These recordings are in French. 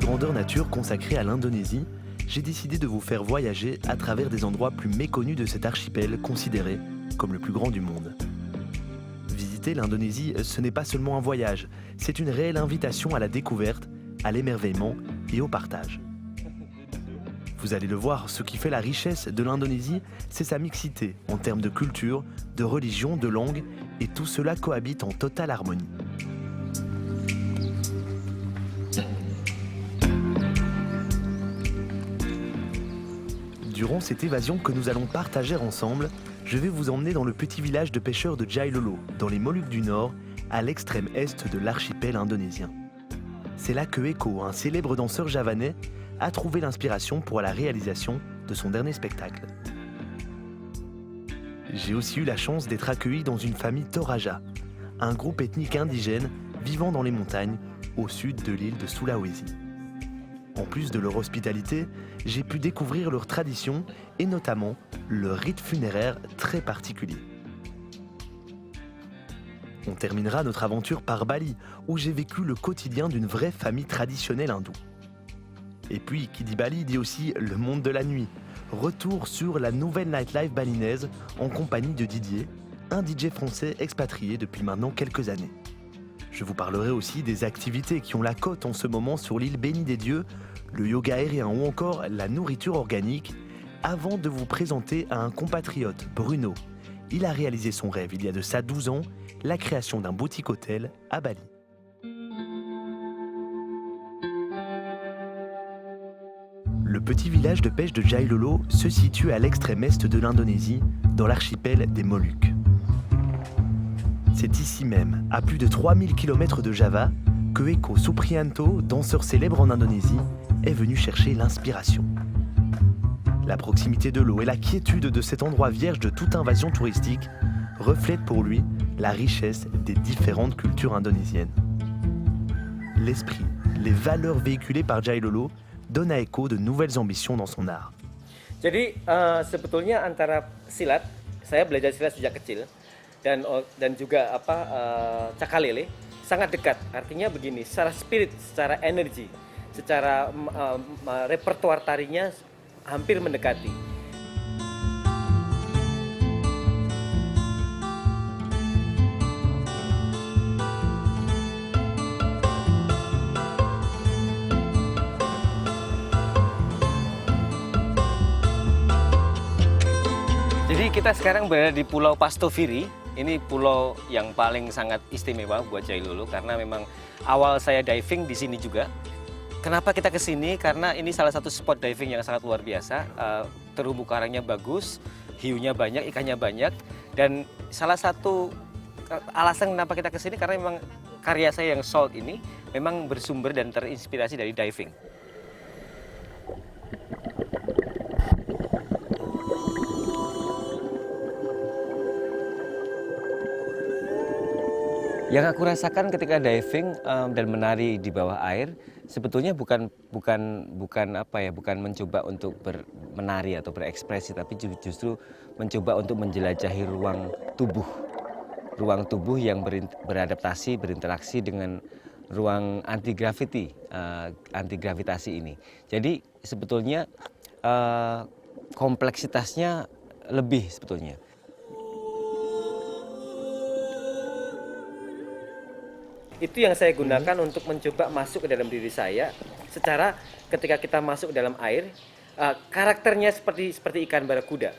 grandeur nature consacrée à l'Indonésie, j'ai décidé de vous faire voyager à travers des endroits plus méconnus de cet archipel considéré comme le plus grand du monde. Visiter l'Indonésie, ce n'est pas seulement un voyage, c'est une réelle invitation à la découverte, à l'émerveillement et au partage. Vous allez le voir, ce qui fait la richesse de l'Indonésie, c'est sa mixité en termes de culture, de religion, de langue, et tout cela cohabite en totale harmonie. Durant cette évasion que nous allons partager ensemble, je vais vous emmener dans le petit village de pêcheurs de Jailolo, dans les Moluques du Nord, à l'extrême est de l'archipel indonésien. C'est là que Eko, un célèbre danseur javanais, a trouvé l'inspiration pour la réalisation de son dernier spectacle. J'ai aussi eu la chance d'être accueilli dans une famille Toraja, un groupe ethnique indigène vivant dans les montagnes au sud de l'île de Sulawesi. En plus de leur hospitalité, j'ai pu découvrir leurs traditions et notamment leur rite funéraire très particulier. On terminera notre aventure par Bali, où j'ai vécu le quotidien d'une vraie famille traditionnelle hindoue. Et puis, qui dit Bali dit aussi le monde de la nuit. Retour sur la nouvelle nightlife balinaise en compagnie de Didier, un DJ français expatrié depuis maintenant quelques années. Je vous parlerai aussi des activités qui ont la cote en ce moment sur l'île bénie des dieux, le yoga aérien ou encore la nourriture organique, avant de vous présenter à un compatriote, Bruno. Il a réalisé son rêve il y a de ça 12 ans, la création d'un boutique-hôtel à Bali. Le petit village de pêche de Jailolo se situe à l'extrême est de l'Indonésie, dans l'archipel des Moluques. C'est ici même, à plus de 3000 km de Java, que Eko Suprianto, danseur célèbre en Indonésie, est venu chercher l'inspiration. La proximité de l'eau et la quiétude de cet endroit vierge de toute invasion touristique reflètent pour lui la richesse des différentes cultures indonésiennes. L'esprit, les valeurs véhiculées par Jailolo donnent à Eko de nouvelles ambitions dans son art. Jadi sebetulnya antara silat, saya belajar silat sejak kecil dan juga cakalele sangat dekat. Artinya begini, secara spirit, secara energi, secara repertoar tarinya hampir mendekati. Jadi kita sekarang berada di Pulau Pastoviri. Ini pulau yang paling sangat istimewa buat Jailolo karena memang awal saya diving di sini juga. Kenapa kita ke sini? Karena ini salah satu spot diving yang sangat luar biasa. Terumbu karangnya bagus, hiunya banyak, ikannya banyak. Dan salah satu alasan kenapa kita ke sini karena memang karya saya yang Salt ini memang bersumber dan terinspirasi dari diving. Yang aku rasakan ketika diving dan menari di bawah air sebetulnya bukan mencoba untuk menari atau berekspresi, tapi justru mencoba untuk menjelajahi ruang tubuh yang beradaptasi, berinteraksi dengan ruang anti gravitasi ini. Jadi sebetulnya kompleksitasnya lebih sebetulnya. Itu yang saya gunakan untuk mencoba masuk ke dalam diri saya. Secara ketika kita masuk ke dalam air, karakternya seperti ikan barakuda.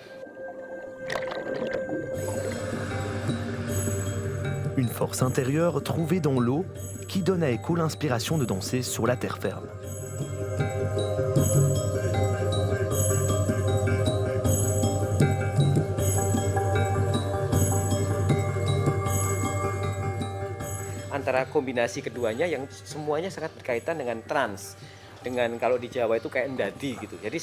Une force intérieure trouvée dans l'eau qui donne à Eko l'inspiration de danser sur la terre ferme. Antara kombinasi keduanya yang semuanya sangat berkaitan dengan trans, dengan kalau di Jawa itu kayak endadi gitu. Jadi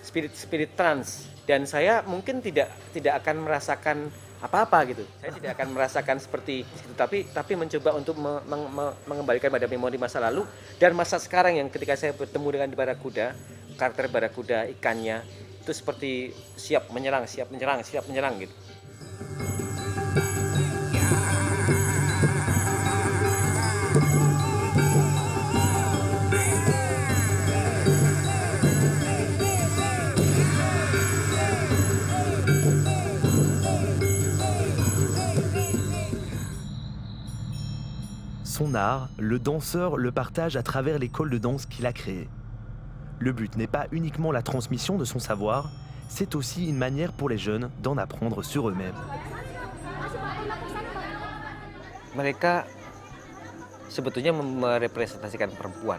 spirit trans, dan saya mungkin tidak akan merasakan apa-apa gitu. Saya tidak akan merasakan seperti itu, tapi mencoba untuk mengembalikan pada memori masa lalu dan masa sekarang yang ketika saya bertemu dengan barakuda, karakter barakuda, ikannya itu seperti siap menyerang gitu. Son art, le danseur le partage à travers l'école de danse qu'il a créée. Le but n'est pas uniquement la transmission de son savoir, c'est aussi une manière pour les jeunes d'en apprendre sur eux-mêmes. Mereka sebetulnya merepresentasikan perempuan.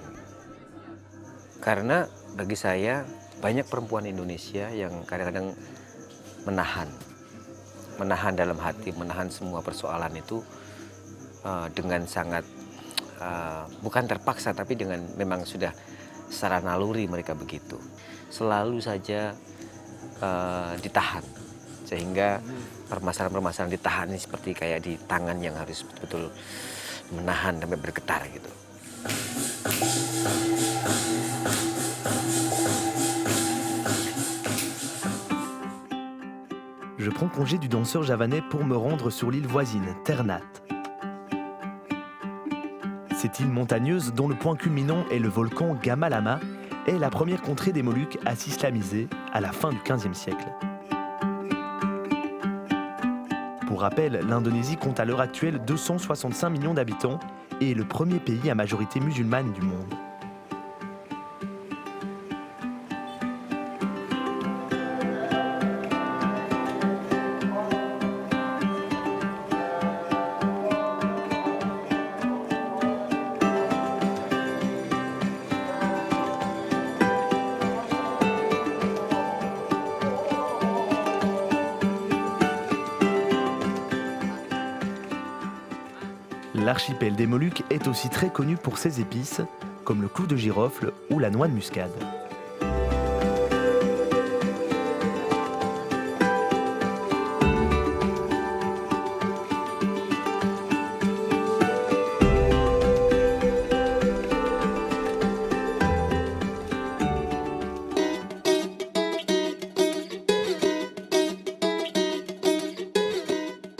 Karena bagi saya banyak perempuan Indonesia yang kadang-kadang menahan dalam hati, menahan semua persoalan itu dengan sangat bukan terpaksa tapi dengan memang sudah secara naluri mereka begitu. Selalu saja ditahan sehingga permasalahan-permasalahan ditahan ini seperti kayak di tangan yang harus betul-betul menahan sampai bergetar gitu. Je prends congé du danseur javanais pour me rendre sur l'île voisine, Ternate. Cette île montagneuse, dont le point culminant est le volcan Gamalama, est la première contrée des Moluques à s'islamiser à la fin du XVe siècle. Pour rappel, l'Indonésie compte à l'heure actuelle 265 millions d'habitants et est le premier pays à majorité musulmane du monde. L'archipel des Moluques est aussi très connu pour ses épices, comme le clou de girofle ou la noix de muscade.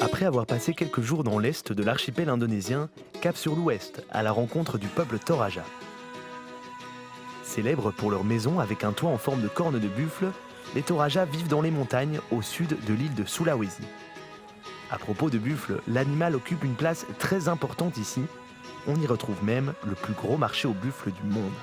Après avoir passé quelques jours dans l'est de l'archipel indonésien, cap sur l'ouest, à la rencontre du peuple Toraja. Célèbres pour leur maison avec un toit en forme de corne de buffle, les Toraja vivent dans les montagnes au sud de l'île de Sulawesi. À propos de buffle, l'animal occupe une place très importante ici. On y retrouve même le plus gros marché aux buffles du monde.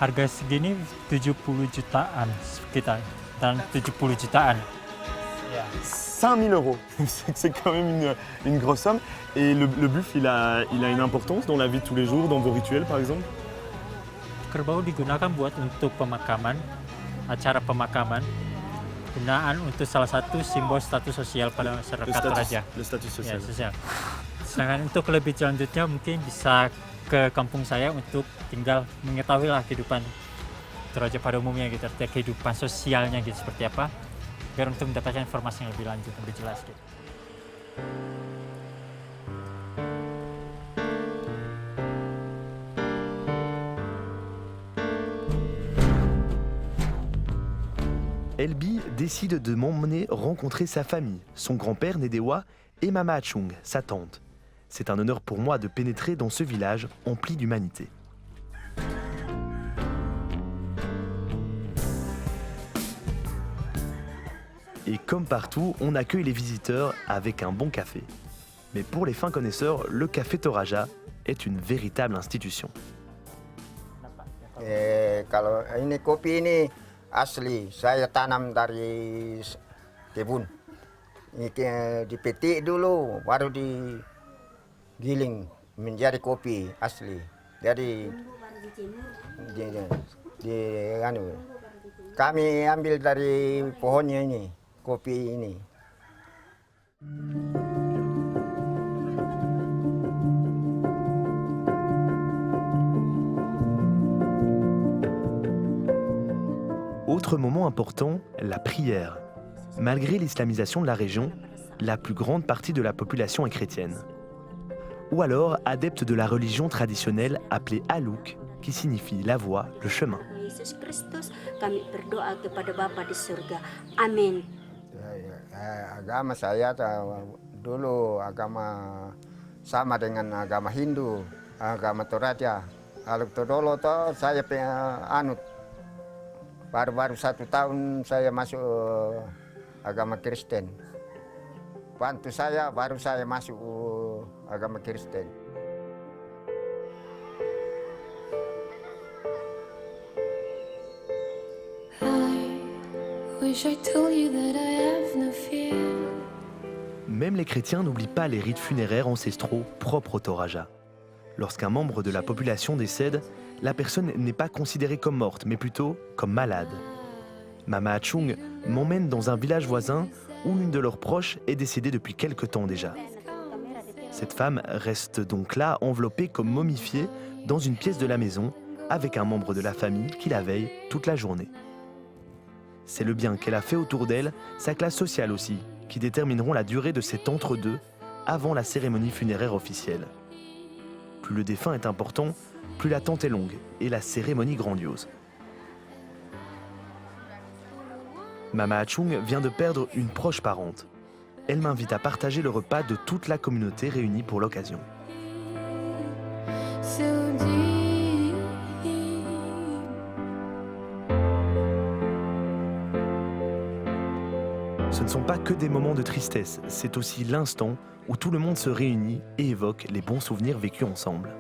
Harga segini 70 jutaan sekitar, dan 70 jutaan. 5 000 euros, c'est quand même une grosse somme. Et le buffle, il a une importance dans la vie de tous les jours, dans vos rituels par exemple? Kerbau digunakan buat untuk pemakaman, acara pemakaman, gunaan untuk salah satu simbol status sosial pada masyarakat Toraja. Le statut social. Ya, sosial. Sedangkan untuk lebih selanjutnya mungkin bisa ke kampung saya untuk tinggal mengetahui lah kehidupan Toraja pada umumnya gitu, artinya kehidupan sosialnya gitu seperti apa, biar untuk mendapatkan informasi yang lebih lanjut, lebih jelas gitu. Elbi décide de m'emmener rencontrer sa famille, son grand-père Nedewa et Mama Achung, sa tante. C'est un honneur pour moi de pénétrer dans ce village empli d'humanité. Et comme partout, on accueille les visiteurs avec un bon café. Mais pour les fins connaisseurs, le café Toraja est une véritable institution. Kalau ini kopi ini asli, saya tanam dari kebun. Ini dipetik dulu, baru digiling menjadi kopi asli. Jadi kami ambil dari pohonnya ini, kopi ini. Autre moment important, la prière. Malgré l'islamisation de la région, la plus grande partie de la population est chrétienne. Ou alors adepte de la religion traditionnelle appelée Aluk, qui signifie la voie, le chemin. Yesus Kristus, kami berdoa kepada Bapa di surga. Amin. Agama saya dulu agama sama dengan agama Hindu, agama Toraja. Kalau Todolo toh saya anut. Baru-baru 1 tahun saya masuk agama Kristen. Bantu saya baru saya masuk agama Kristen. Wish I told you that I have no fear. Même les chrétiens n'oublient pas les rites funéraires ancestraux propres au Toraja. Lorsqu'un membre de la population décède, la personne n'est pas considérée comme morte, mais plutôt comme malade. Mama Achung m'emmène dans un village voisin où l'une de leurs proches est décédée depuis quelque temps déjà. Cette femme reste donc là, enveloppée comme momifiée, dans une pièce de la maison, avec un membre de la famille qui la veille toute la journée. C'est le bien qu'elle a fait autour d'elle, sa classe sociale aussi, qui détermineront la durée de cet entre-deux avant la cérémonie funéraire officielle. Plus le défunt est important, plus l'attente est longue et la cérémonie grandiose. Mama Achung vient de perdre une proche parente. Elle m'invite à partager le repas de toute la communauté réunie pour l'occasion. So deep. Ce ne sont pas que des moments de tristesse, c'est aussi l'instant où tout le monde se réunit et évoque les bons souvenirs vécus ensemble.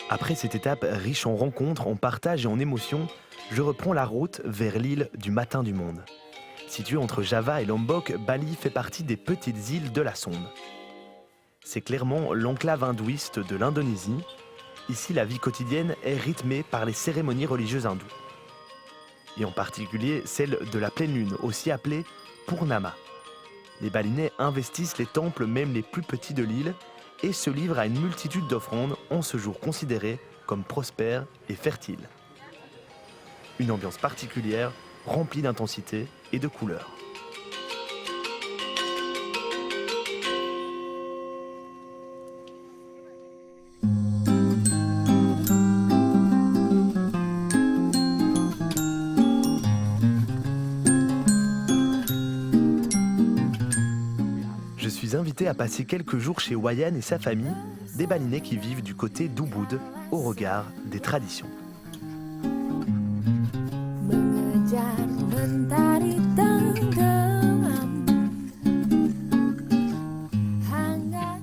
Après cette étape riche en rencontres, en partage et en émotions, je reprends la route vers l'île du Matin du Monde. Située entre Java et Lombok, Bali fait partie des petites îles de la Sonde. C'est clairement l'enclave hindouiste de l'Indonésie. Ici, la vie quotidienne est rythmée par les cérémonies religieuses hindoues. Et en particulier celle de la pleine lune, aussi appelée Purnama. Les Balinais investissent les temples, même les plus petits de l'île, et se livrent à une multitude d'offrandes en ce jour considéré comme prospère et fertile. Une ambiance particulière, remplie d'intensité et de couleurs. Je suis invité à passer quelques jours chez Wayan et sa famille, des Balinais qui vivent du côté d'Ubud, au regard des traditions. Mengejar mentari tenggelam.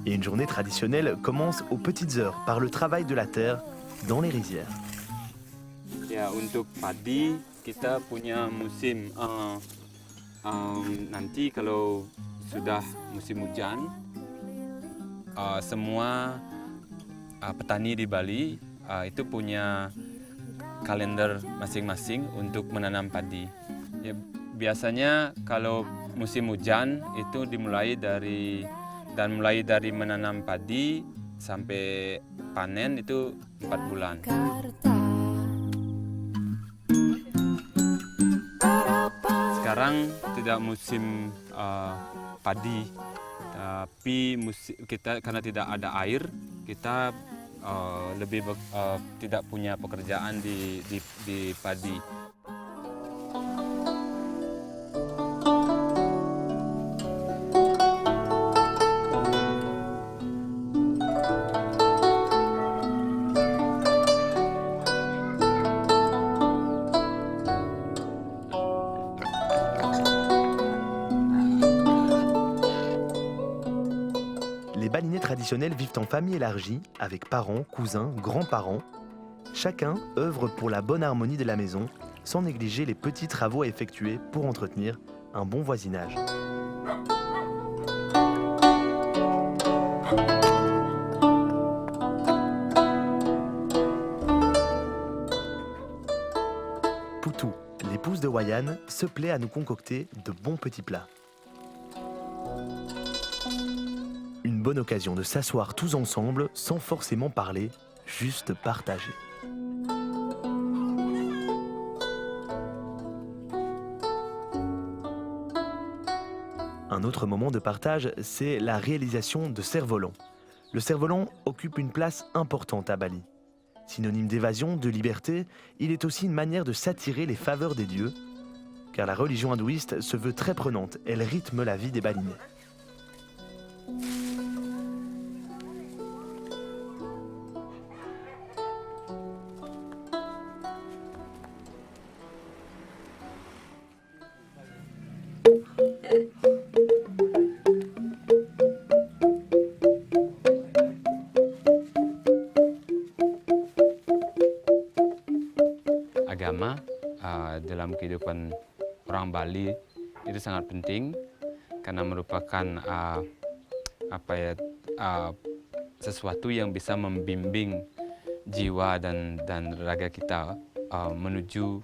Et une journée traditionnelle commence aux petites heures par le travail de la terre dans les rizières. Ya, untuk padi kita punya musim nanti kalau sudah musim hujan, semua petani di Bali itu punya kalender masing-masing untuk menanam padi. Ya, biasanya kalau musim hujan itu mulai dari menanam padi sampai panen itu 4 bulan. Sekarang tidak musim padi, tapi kita karena tidak ada air, kita tidak punya pekerjaan di padi. Les Balinais traditionnels vivent en famille élargie, avec parents, cousins, grands-parents. Chacun œuvre pour la bonne harmonie de la maison, sans négliger les petits travaux à effectuer pour entretenir un bon voisinage. Poutou, l'épouse de Wayan, se plaît à nous concocter de bons petits plats. Une bonne occasion de s'asseoir tous ensemble sans forcément parler, juste partager. Un autre moment de partage, c'est la réalisation de cerfs-volants. Le cerf-volant occupe une place importante à Bali. Synonyme d'évasion, de liberté, il est aussi une manière de s'attirer les faveurs des dieux, car la religion hindouiste se veut très prenante, elle rythme la vie des Balinais. Agama dalam kehidupan orang Bali itu sangat penting karena merupakan sesuatu yang bisa membimbing jiwa dan raga kita menuju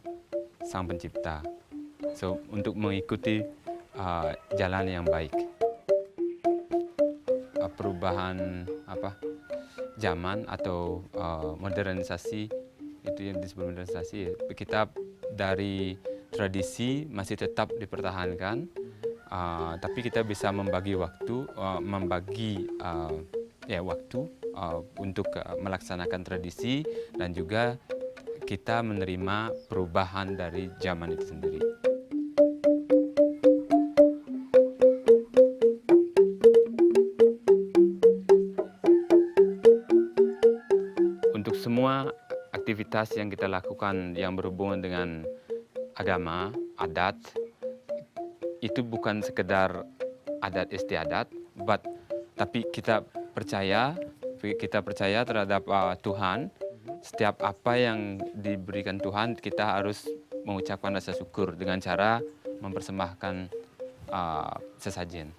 Sang Pencipta. So untuk mengikuti jalan yang baik. Perubahan zaman atau modernisasi, itu yang disebut modernisasi, kita dari tradisi masih tetap dipertahankan, tapi kita bisa membagi waktu, untuk melaksanakan tradisi dan juga kita menerima perubahan dari zaman itu sendiri. Untuk semua aktivitas yang kita lakukan yang berhubungan dengan agama, adat, itu bukan sekedar adat istiadat, tapi kita percaya terhadap Tuhan. Setiap apa yang diberikan Tuhan, kita harus mengucapkan rasa syukur dengan cara mempersembahkan sesajen.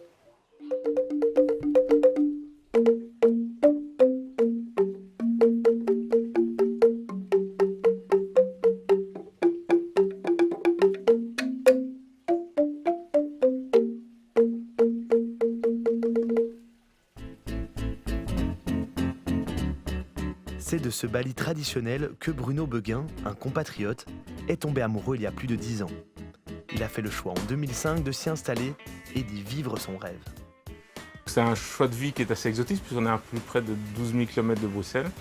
C'est de ce Bali traditionnel que Bruno Beguin, un compatriote, est tombé amoureux il y a plus de 10 ans. Il a fait le choix en 2005 de s'y installer et d'y vivre son rêve. C'est un choix de vie qui est assez exotique puisqu'on est à plus près de 12 000 km de Bruxelles.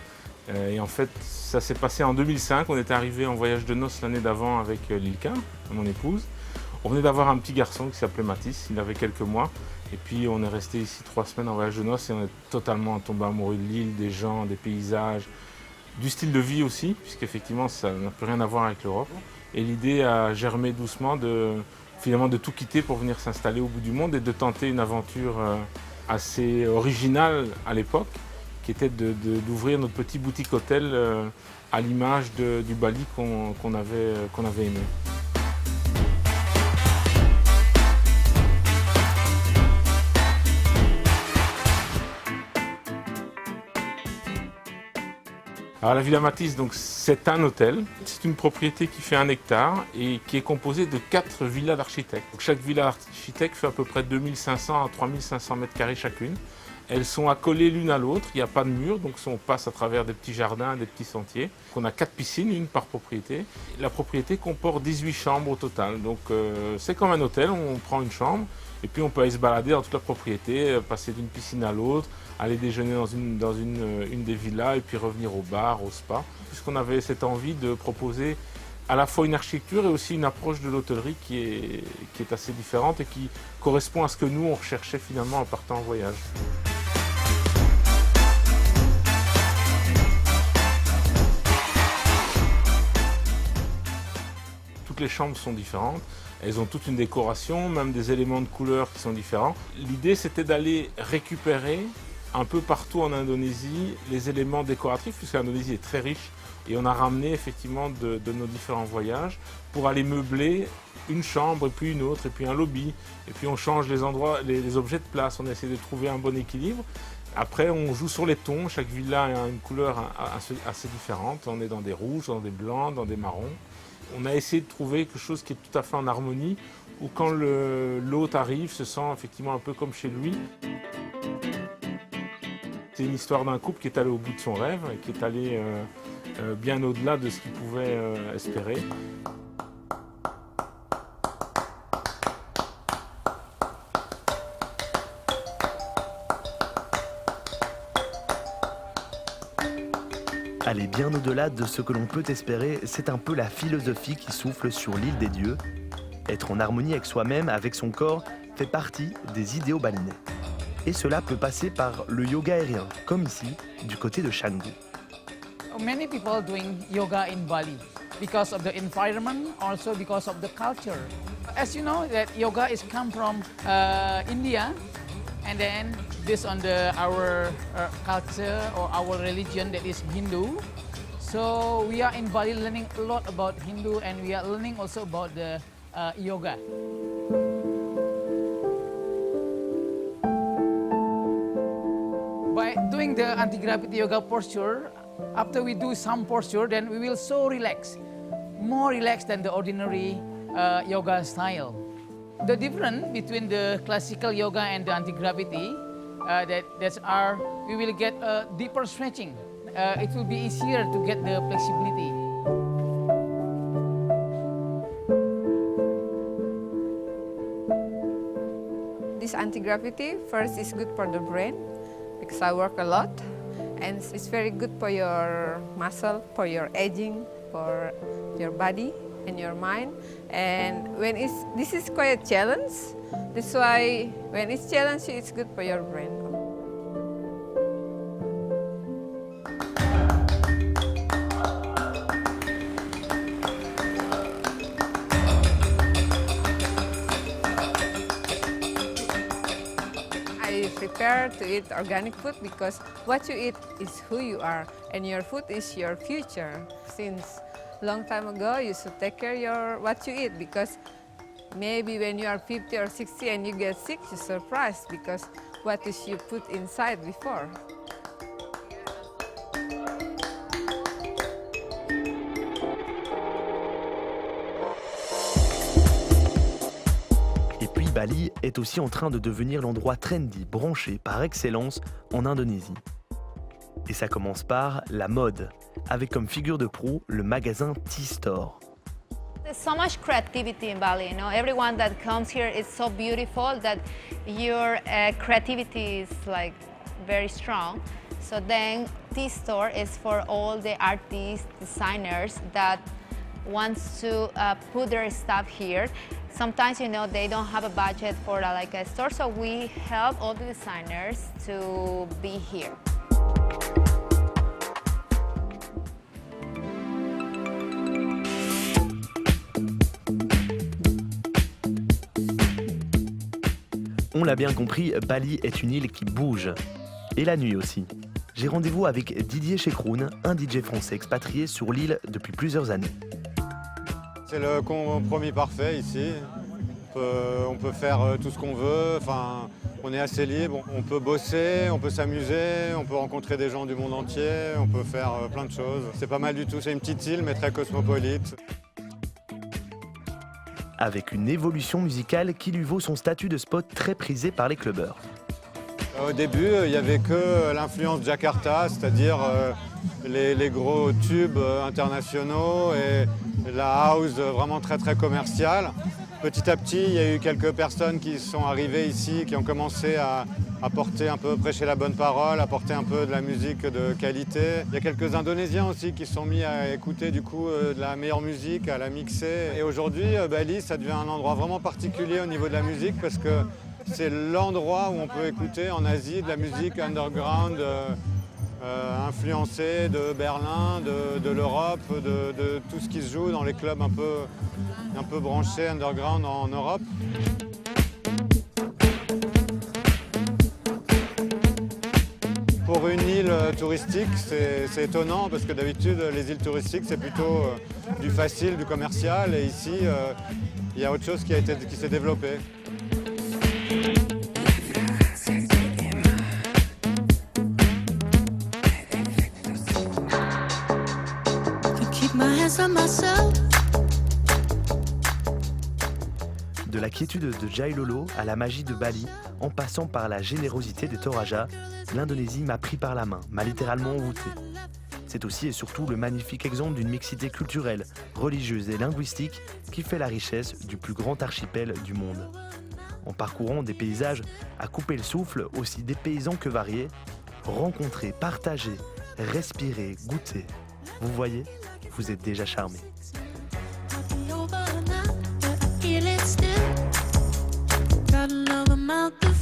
Et en fait, ça s'est passé en 2005. On était arrivé en voyage de noces l'année d'avant avec Lilka, mon épouse. On venait d'avoir un petit garçon qui s'appelait Mathis, il avait quelques mois. Et puis on est resté ici 3 semaines en voyage de noces et on est totalement tombé amoureux de l'île, des gens, des paysages, du style de vie aussi, puisqu'effectivement ça n'a plus rien à voir avec l'Europe. Et l'idée a germé doucement finalement de tout quitter pour venir s'installer au bout du monde et de tenter une aventure assez originale à l'époque, qui était d'ouvrir notre petit boutique hôtel à l'image du Bali qu'on avait aimé. Alors la Villa Mathis, c'est un hôtel, c'est une propriété qui fait 1 hectare et qui est composée de 4 villas d'architectes. Chaque villa d'architecte fait à peu près 2500 à 3500 mètres carrés chacune. Elles sont accolées l'une à l'autre, il n'y a pas de mur, donc on passe à travers des petits jardins, des petits sentiers. On a 4 piscines, une par propriété. La propriété comporte 18 chambres au total, donc c'est comme un hôtel, on prend une chambre et puis on peut aller se balader dans toute la propriété, passer d'une piscine à l'autre, aller déjeuner dans une des villas et puis revenir au bar, au spa. Puisqu'on avait cette envie de proposer à la fois une architecture et aussi une approche de l'hôtellerie qui est assez différente et qui correspond à ce que nous on recherchait finalement en partant en voyage. Toutes les chambres sont différentes, elles ont toute une décoration, même des éléments de couleur qui sont différents. L'idée c'était d'aller récupérer un peu partout en Indonésie les éléments décoratifs, puisque l'Indonésie est très riche et on a ramené effectivement de nos différents voyages pour aller meubler une chambre et puis une autre et puis un lobby et puis on change les endroits, les objets de place, on essaie de trouver un bon équilibre. Après on joue sur les tons, chaque villa a une couleur assez différente, on est dans des rouges, dans des blancs, dans des marrons. On a essayé de trouver quelque chose qui est tout à fait en harmonie, où quand l'hôte arrive, se sent effectivement un peu comme chez lui. C'est une histoire d'un couple qui est allé au bout de son rêve, qui est allé bien au-delà de ce qu'il pouvait espérer. Aller bien au-delà de ce que l'on peut espérer, c'est un peu la philosophie qui souffle sur l'île des dieux. Être en harmonie avec soi-même, avec son corps, fait partie des idéaux balinais. Et cela peut passer par le yoga aérien, comme ici, du côté de Canggu. Many people doing yoga in Bali because of the environment, also because of the culture. As you know, that yoga is come from India, and then based on our culture or our religion that is Hindu. So we are in Bali learning a lot about Hindu, and we are learning also about the yoga. By doing the anti-gravity yoga posture, after we do some posture, then we will so relax, more relaxed than the ordinary yoga style. The difference between the classical yoga and the anti-gravity, we will get a deeper stretching. It will be easier to get the flexibility. This anti-gravity first is good for the brain because I work a lot. And it's very good for your muscle, for your aging, for your body and your mind. And this is quite a challenge. That's why when it's challenge, it's good for your brain. Prepare to eat organic food because what you eat is who you are and your food is your future. Since long time ago, you should take care of what you eat because maybe when you are 50 or 60 and you get sick, you're surprised because what is you put inside before. Bali est aussi en train de devenir l'endroit trendy, branché par excellence en Indonésie. Et ça commence par la mode, avec comme figure de proue le magasin T-Store. There's so much creativity in Bali, you know. Everyone that comes here is so beautiful that your creativity is like very strong. So then T-Store is for all the artists, designers that wants to put their stuff here. Sometimes, you know, they don't have a budget for like a store, so we help all the designers to be here. On l'a bien compris, Bali est une île qui bouge. Et la nuit aussi. J'ai rendez-vous avec Didier Chekroun, un DJ français expatrié sur l'île depuis plusieurs années. C'est le compromis parfait ici. On peut faire tout ce qu'on veut, enfin, on est assez libre. On peut bosser, on peut s'amuser, on peut rencontrer des gens du monde entier, on peut faire plein de choses. C'est pas mal du tout, c'est une petite île mais très cosmopolite. Avec une évolution musicale qui lui vaut son statut de spot très prisé par les clubbeurs. Au début, il n'y avait que l'influence Jakarta, c'est-à-dire les gros tubes internationaux et la house vraiment très très commerciale. Petit à petit, il y a eu quelques personnes qui sont arrivées ici, qui ont commencé à porter un peu, prêcher la bonne parole, à porter un peu de la musique de qualité. Il y a quelques Indonésiens aussi qui se sont mis à écouter du coup de la meilleure musique, à la mixer. Et aujourd'hui, Bali, ça devient un endroit vraiment particulier au niveau de la musique parce que c'est l'endroit où on peut écouter en Asie de la musique underground influencée de Berlin, de l'Europe, de tout ce qui se joue dans les clubs un peu branchés underground en Europe. Pour une île touristique, c'est étonnant parce que d'habitude, les îles touristiques, c'est plutôt du facile, du commercial. Et ici, il y a autre chose qui s'est développé. De la quiétude de Jailolo à la magie de Bali, en passant par la générosité des Toraja, l'Indonésie m'a pris par la main, m'a littéralement envoûté. C'est aussi et surtout le magnifique exemple d'une mixité culturelle, religieuse et linguistique qui fait la richesse du plus grand archipel du monde. En parcourant des paysages à couper le souffle, aussi dépaysants que variés, rencontrer, partager, respirez, goûtez. Vous voyez, vous êtes déjà charmé. Feel it still. Got another mouth to